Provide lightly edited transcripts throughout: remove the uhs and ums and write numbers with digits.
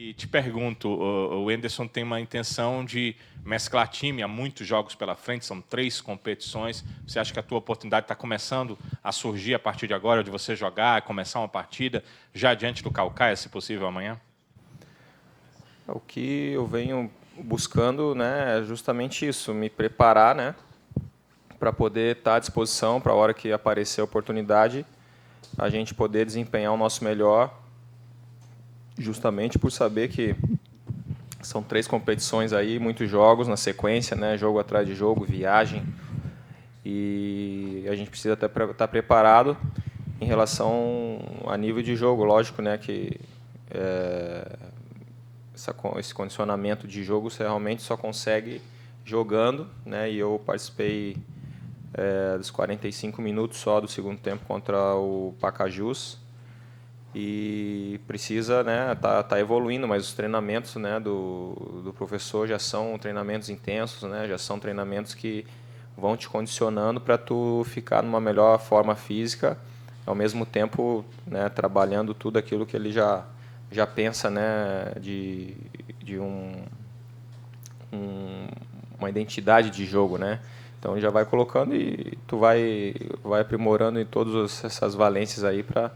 E te pergunto, o Enderson tem uma intenção de mesclar time, há muitos jogos pela frente, são 3 competições. Você acha que a tua oportunidade está começando a surgir a partir de agora, de você jogar, começar uma partida, já diante do Caucaia, se possível, amanhã? O que eu venho buscando, né, é justamente isso, me preparar, né, para poder estar à disposição para a hora que aparecer a oportunidade, a gente poder desempenhar o nosso melhor, justamente por saber que são 3 competições aí, muitos jogos na sequência, né, jogo atrás de jogo, viagem, e a gente precisa estar preparado em relação a nível de jogo, lógico, né, que esse condicionamento de jogo você realmente só consegue jogando, né, e eu participei dos 45 minutos só do segundo tempo contra o Pacajus, e precisa, né, tá evoluindo, mas os treinamentos, né, do professor já são treinamentos intensos, né, já são treinamentos que vão te condicionando para tu ficar numa melhor forma física, ao mesmo tempo, né, trabalhando tudo aquilo que ele já pensa, né, de uma identidade de jogo, né. Então ele já vai colocando e tu vai aprimorando em todas essas valências aí para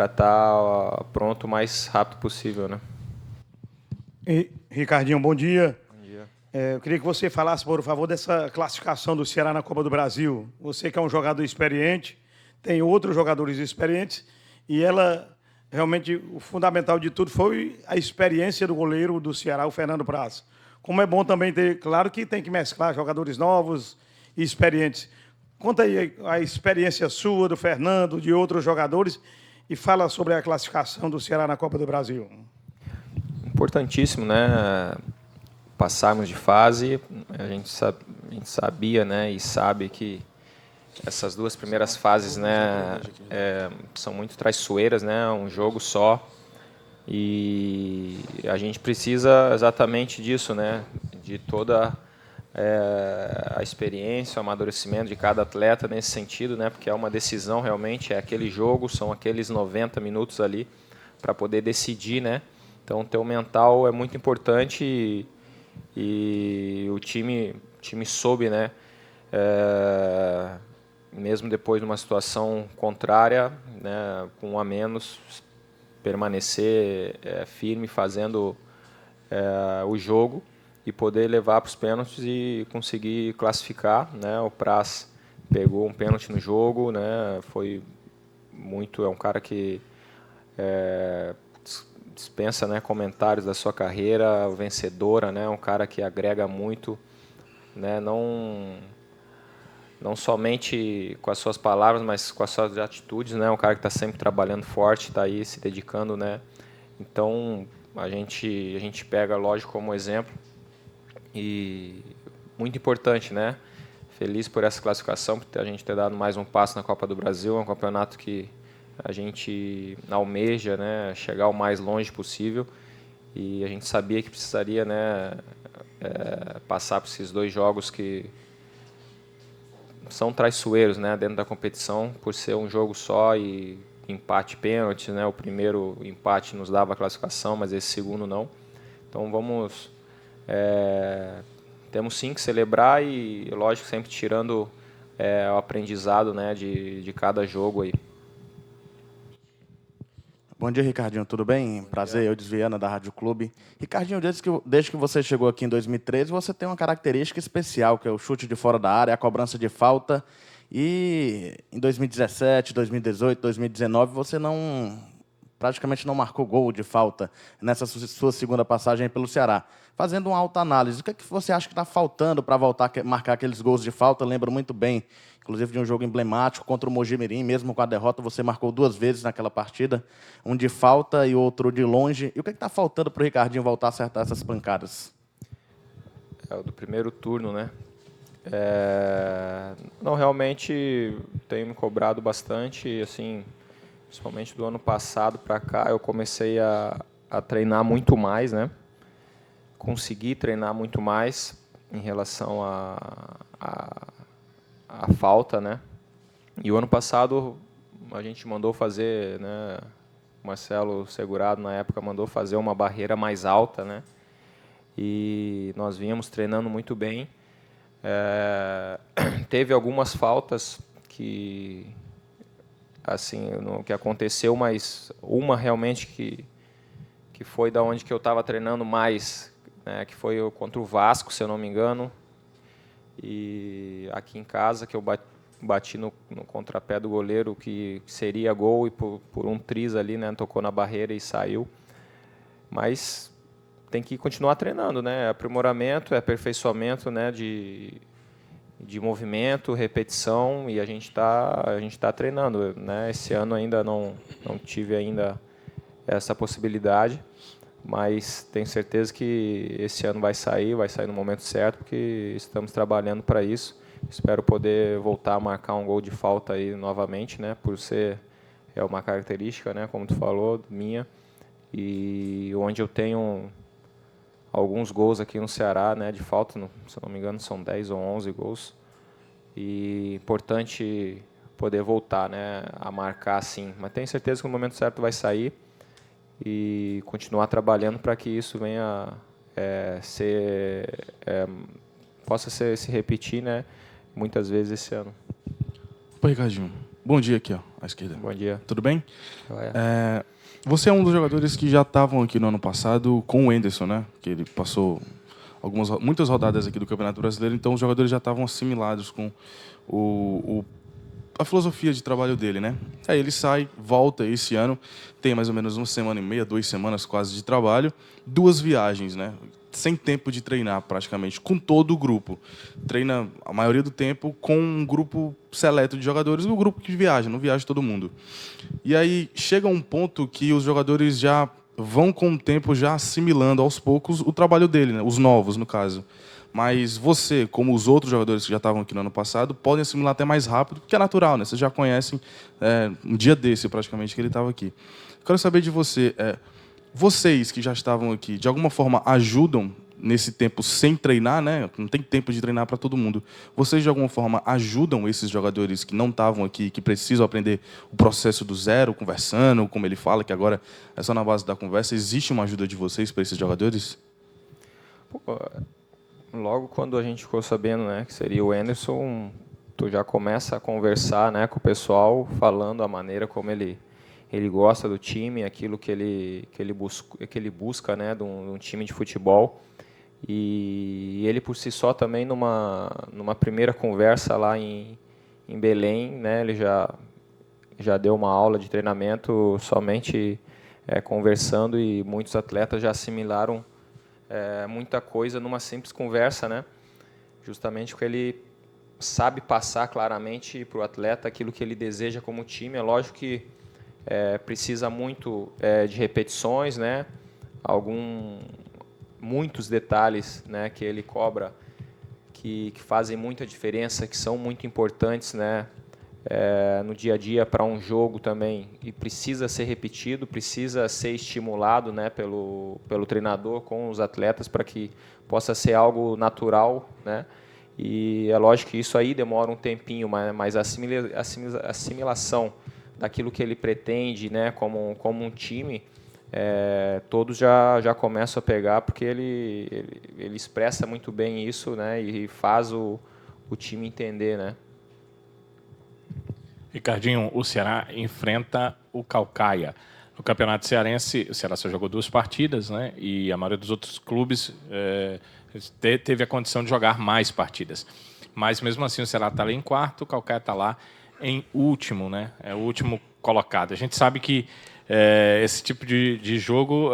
estar pronto o mais rápido possível, né? Ricardinho, bom dia. Bom dia. Eu queria que você falasse, por favor, dessa classificação do Ceará na Copa do Brasil. Você que é um jogador experiente, tem outros jogadores experientes, e ela, realmente, o fundamental de tudo foi a experiência do goleiro do Ceará, o Fernando Praz. Como é bom também ter, claro que tem que mesclar jogadores novos e experientes. Conta aí a experiência sua, do Fernando, de outros jogadores, e fala sobre a classificação do Ceará na Copa do Brasil. Importantíssimo, né? Passarmos de fase, a gente sabia, né, e sabe que essas 2 primeiras fases, né, são muito traiçoeiras, né, um jogo só, e a gente precisa exatamente disso, né, de toda a experiência, o amadurecimento de cada atleta nesse sentido, né, porque é uma decisão realmente, é aquele jogo, são aqueles 90 minutos ali para poder decidir, né. Então, o teu mental é muito importante e o time soube, né, mesmo depois de uma situação contrária, né, com 1 a menos, permanecer firme fazendo o jogo e poder levar para os pênaltis e conseguir classificar, né. O Praz pegou um pênalti no jogo, né, é um cara que dispensa, né, comentários da sua carreira vencedora, né, um cara que agrega muito, né, não somente com as suas palavras, mas com as suas atitudes, né, um cara que está sempre trabalhando forte, está aí se dedicando, né. Então a gente pega, lógico, como exemplo, e muito importante, né. Feliz por essa classificação, por a gente ter dado mais um passo na Copa do Brasil, é um campeonato que a gente almeja, né, chegar o mais longe possível, e a gente sabia que precisaria, né, passar por esses 2 jogos que são traiçoeiros, né, dentro da competição, por ser um jogo só e empate pênalti, né, o primeiro empate nos dava a classificação, mas esse segundo não. Então temos sim que celebrar e, lógico, sempre tirando o aprendizado, né, de cada jogo aí. Bom dia, Ricardinho, tudo bem? Prazer, eu Viana, da Rádio Clube. Ricardinho, desde que você chegou aqui em 2013, você tem uma característica especial, que é o chute de fora da área, a cobrança de falta. E em 2017, 2018, 2019, você praticamente não marcou gol de falta nessa sua segunda passagem pelo Ceará. Fazendo uma autoanálise, o que você acha que está faltando para voltar a marcar aqueles gols de falta? Eu lembro muito bem, inclusive, de um jogo emblemático contra o Mojimirim, mesmo com a derrota, você marcou 2 vezes naquela partida, um de falta e outro de longe. E o que está faltando para o Ricardinho voltar a acertar essas pancadas? É o do primeiro turno, né? Não, realmente tenho me cobrado bastante, assim, principalmente do ano passado para cá, eu comecei a treinar muito mais, né? Consegui treinar muito mais em relação à falta, né? E o ano passado a gente mandou fazer, né, O Marcelo Segurado, na época, mandou fazer uma barreira mais alta, né? E nós vínhamos treinando muito bem. Teve algumas faltas que, assim, que aconteceu, mas uma realmente que foi da onde que eu estava treinando mais, né? Que foi contra o Vasco, se eu não me engano. E aqui em casa, que eu bati no contrapé do goleiro, que seria gol, e por um triz ali, né, tocou na barreira e saiu. Mas tem que continuar treinando, né? Aprimoramento, aperfeiçoamento, né, de movimento, repetição, e a gente tá treinando, né? Esse ano ainda não tive ainda essa possibilidade, mas tenho certeza que esse ano vai sair no momento certo, porque estamos trabalhando para isso. Espero poder voltar a marcar um gol de falta aí novamente, né? Por ser uma característica, né? Como tu falou, minha, e onde eu tenho alguns gols aqui no Ceará, né? De falta, se eu não me engano, são 10 ou 11 gols. E importante poder voltar, né? A marcar assim. Mas tenho certeza que no momento certo vai sair, e continuar trabalhando para que isso venha possa se repetir, né, muitas vezes esse ano. Opa, Ricardinho. Bom dia aqui, ó, à esquerda. Bom dia. Tudo bem? Você é um dos jogadores que já estavam aqui no ano passado com o Enderson, né? Que ele passou muitas rodadas aqui do Campeonato Brasileiro, então os jogadores já estavam assimilados com a filosofia de trabalho dele, né? Aí ele sai, volta esse ano, tem mais ou menos 1,5 semanas, 2 semanas quase de trabalho, 2 viagens, né? Sem tempo de treinar praticamente, com todo o grupo. Treina a maioria do tempo com um grupo seleto de jogadores, o grupo que viaja, não viaja todo mundo. E aí chega um ponto que os jogadores já vão com o tempo já assimilando aos poucos o trabalho dele, né? Os novos, no caso. Mas você, como os outros jogadores que já estavam aqui no ano passado, podem assimilar até mais rápido, porque é natural, né? Vocês já conhecem um dia desse, praticamente, que ele estava aqui. Quero saber de você, vocês que já estavam aqui, de alguma forma ajudam nesse tempo sem treinar, né? Não tem tempo de treinar para todo mundo. Vocês, de alguma forma, ajudam esses jogadores que não estavam aqui, que precisam aprender o processo do zero, conversando, como ele fala, que agora é só na base da conversa. Existe uma ajuda de vocês para esses jogadores? Logo quando a gente ficou sabendo, né, que seria o Enderson, tu já começa a conversar, né, com o pessoal, falando a maneira como ele gosta do time, aquilo que ele busca, né, de um time de futebol. E ele por si só também numa primeira conversa lá em Belém, né, ele já deu uma aula de treinamento somente conversando, e muitos atletas já assimilaram muita coisa numa simples conversa, né? Justamente porque ele sabe passar claramente para o atleta aquilo que ele deseja como time. É lógico que precisa muito de repetições, né? Muitos detalhes, né, que ele cobra que fazem muita diferença, que são muito importantes, né? No dia a dia para um jogo também, e precisa ser repetido, precisa ser estimulado, né, pelo treinador com os atletas, para que possa ser algo natural, né? E é lógico que isso aí demora um tempinho, mas a assimilação daquilo que ele pretende, né, como um time, todos já começam a pegar, porque ele expressa muito bem isso, né, e faz o time entender, né? Ricardinho, o Ceará enfrenta o Caucaia. No Campeonato Cearense, o Ceará só jogou 2 partidas, né? E a maioria dos outros clubes teve a condição de jogar mais partidas. Mas, mesmo assim, o Ceará está lá em quarto, o Caucaia está lá em último, né? É o último colocado. A gente sabe que esse tipo de jogo,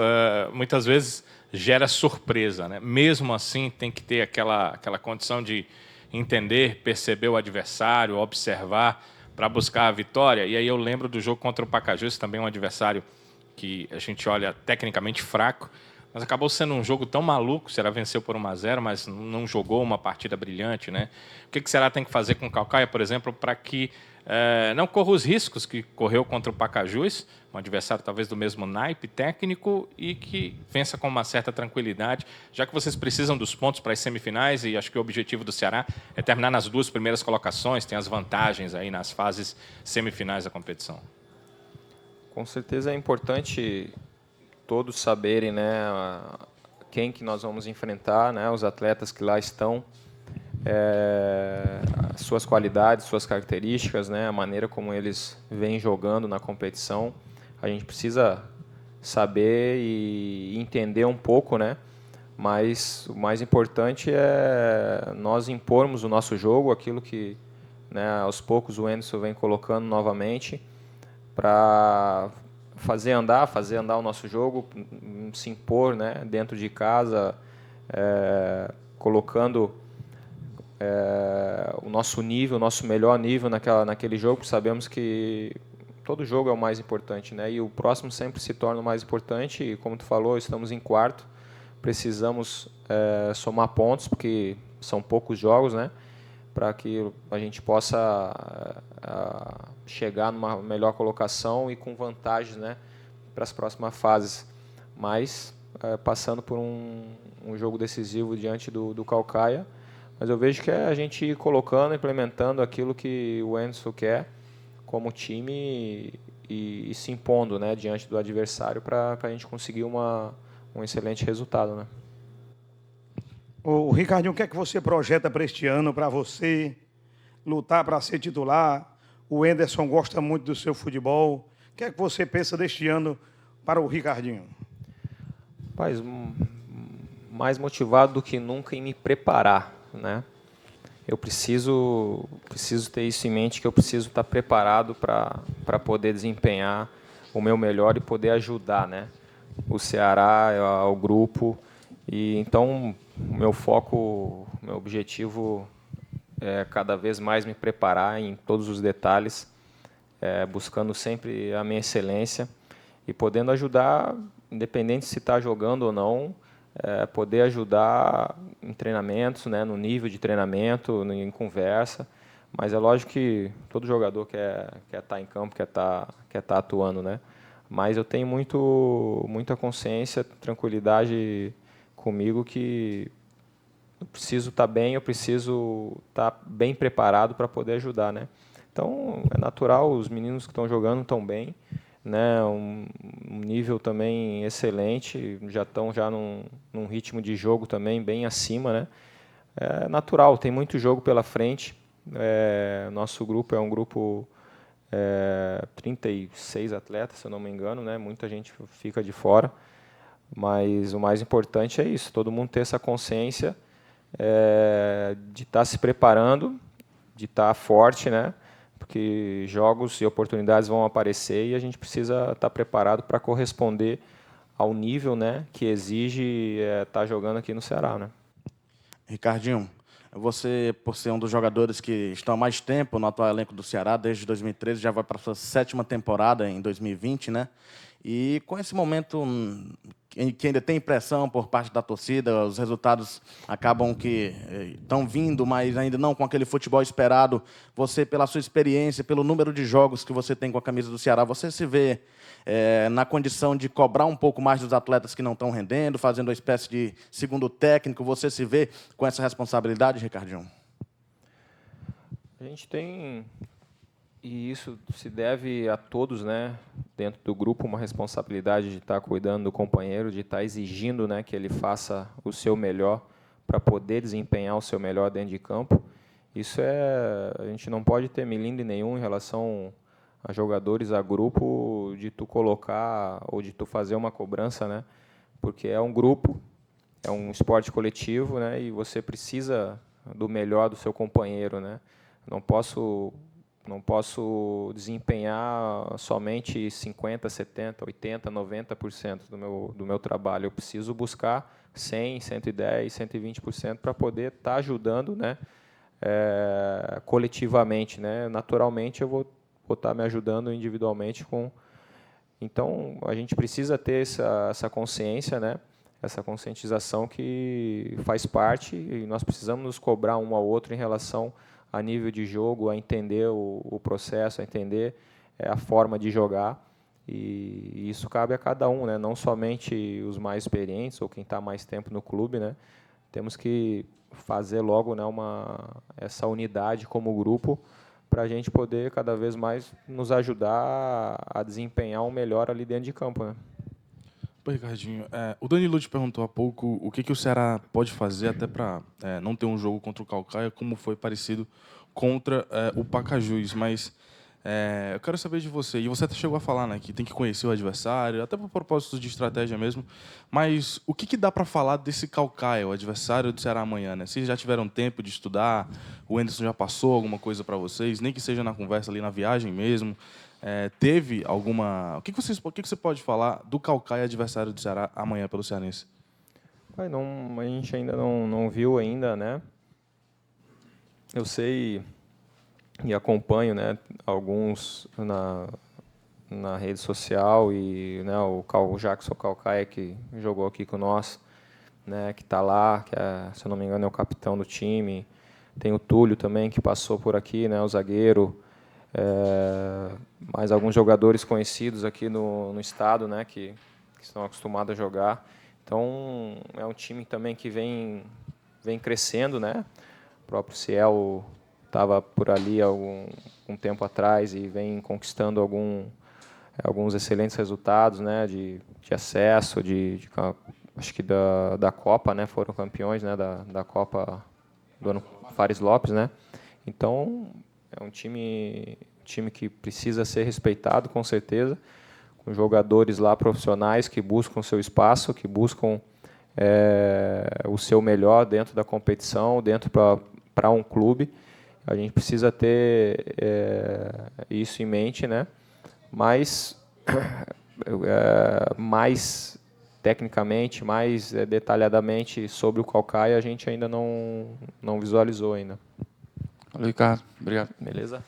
muitas vezes, gera surpresa, né? Mesmo assim, tem que ter aquela condição de entender, perceber o adversário, observar, para buscar a vitória. E aí eu lembro do jogo contra o Pacajus, também um adversário que a gente olha tecnicamente fraco, mas acabou sendo um jogo tão maluco. O Ceará venceu por 1-0, mas não jogou uma partida brilhante, né? O que o Ceará tem que fazer com o Caucaia, por exemplo, para que não corra os riscos que correu contra o Pacajus, um adversário talvez do mesmo naipe técnico, e que vença com uma certa tranquilidade, já que vocês precisam dos pontos para as semifinais, e acho que o objetivo do Ceará é terminar nas 2 primeiras colocações, tem as vantagens aí nas fases semifinais da competição. Com certeza é importante todos saberem, né, quem que nós vamos enfrentar, né, os atletas que lá estão, as suas qualidades, suas características, né, a maneira como eles vêm jogando na competição. A gente precisa saber e entender um pouco, né, mas o mais importante é nós impormos o nosso jogo, aquilo que, né, aos poucos o Anderson vem colocando novamente, para fazer andar o nosso jogo, se impor, né, dentro de casa, colocando o nosso nível, o nosso melhor nível naquele jogo. Sabemos que todo jogo é o mais importante, né, e o próximo sempre se torna o mais importante. E como tu falou, estamos em quarto, precisamos somar pontos, porque são poucos jogos, né, para que a gente possa chegar numa melhor colocação e com vantagens, né, para as próximas fases. Mas passando por um jogo decisivo diante do Caucaia, mas eu vejo que é a gente ir colocando, implementando aquilo que o Anderson quer como time e se impondo, né, diante do adversário, para a gente conseguir um excelente resultado, né. O Ricardinho, o que é que você projeta para este ano, para você lutar para ser titular? O Anderson gosta muito do seu futebol. O que é que você pensa deste ano para o Ricardinho? Rapaz, mais motivado do que nunca em me preparar, né? Eu preciso ter isso em mente, que eu preciso estar preparado para poder desempenhar o meu melhor e poder ajudar, né, o Ceará, ao grupo. E então meu foco, meu objetivo é cada vez mais me preparar em todos os detalhes, buscando sempre a minha excelência e podendo ajudar, independente se está jogando ou não, poder ajudar em treinamentos, né, no nível de treinamento, em conversa. Mas é lógico que todo jogador quer estar em campo, quer estar atuando, né? Mas eu tenho muita consciência, tranquilidade comigo, que eu preciso estar bem, eu preciso estar bem preparado para poder ajudar, né? Então é natural, os meninos que estão jogando estão bem, né? Um nível também excelente, já estão num ritmo de jogo também bem acima, né? É natural, tem muito jogo pela frente. Nosso grupo é um grupo 36 atletas, se eu não me engano, né? Muita gente fica de fora, mas o mais importante é isso, todo mundo ter essa consciência de estar se preparando, de estar forte, né? Porque jogos e oportunidades vão aparecer e a gente precisa estar preparado para corresponder ao nível, né, que exige estar jogando aqui no Ceará, né? Ricardinho, você, por ser um dos jogadores que estão há mais tempo no atual elenco do Ceará, desde 2013, já vai para a sua 7ª temporada em 2020, né? E com esse momento que ainda tem pressão por parte da torcida, os resultados acabam que estão vindo, mas ainda não com aquele futebol esperado. Você, pela sua experiência, pelo número de jogos que você tem com a camisa do Ceará, você se vê na condição de cobrar um pouco mais dos atletas que não estão rendendo, fazendo uma espécie de segundo técnico? Você se vê com essa responsabilidade, Ricardinho? A gente tem, e isso se deve a todos, né, dentro do grupo, uma responsabilidade de estar cuidando do companheiro, de estar exigindo, né, que ele faça o seu melhor para poder desempenhar o seu melhor dentro de campo. Isso a gente não pode ter milindre nenhum em relação a jogadores, a grupo, de tu colocar ou de tu fazer uma cobrança, né, porque é um grupo, é um esporte coletivo, né, e você precisa do melhor do seu companheiro, né. Não posso desempenhar somente 50%, 70%, 80%, 90% do meu trabalho. Eu preciso buscar 100%, 110%, 120% para poder estar ajudando, né, coletivamente, né. Naturalmente, eu vou estar me ajudando individualmente. Então, a gente precisa ter essa consciência, né, essa conscientização que faz parte, e nós precisamos nos cobrar um ao outro em relação a nível de jogo, a entender o processo, a entender a forma de jogar, e isso cabe a cada um, né? Não somente os mais experientes ou quem está mais tempo no clube, né? Temos que fazer logo, né, essa unidade como grupo para a gente poder cada vez mais nos ajudar a desempenhar um melhor ali dentro de campo, né? Pô, Ricardinho, o Danilo te perguntou há pouco o que o Ceará pode fazer até para não ter um jogo contra o Caucaia, como foi parecido contra o Pacajus, mas eu quero saber de você, e você até chegou a falar, né, que tem que conhecer o adversário, até por propósito de estratégia mesmo, mas o que dá para falar desse Caucaia, o adversário do Ceará amanhã, né? Vocês já tiveram tempo de estudar, o Anderson já passou alguma coisa para vocês, nem que seja na conversa ali, na viagem mesmo, teve alguma... O que você pode falar do Caucaia, adversário do Ceará amanhã pelo Cearense? A gente ainda não viu ainda, né? Eu sei e acompanho, né, alguns na rede social e, né, o Jackson Calcaia, que jogou aqui com nós, né, que está lá, que se eu não me engano é o capitão do time. Tem o Túlio também, que passou por aqui, né, o zagueiro. Mais alguns jogadores conhecidos aqui no estado, né, que estão acostumados a jogar. Então, é um time também que vem crescendo, né? O próprio Ciel estava por ali um tempo atrás e vem conquistando alguns excelentes resultados, né, de acesso, acho que da Copa, né, foram campeões, né, da Copa do ano Fares Lopes, né. Então é um time que precisa ser respeitado, com certeza, com jogadores lá profissionais que buscam seu espaço, que buscam o seu melhor dentro da competição, dentro para um clube. A gente precisa ter isso em mente, né? Mas mais tecnicamente, mais detalhadamente sobre o Caucaia, a gente ainda não visualizou ainda. Valeu, Ricardo. Obrigado. Beleza?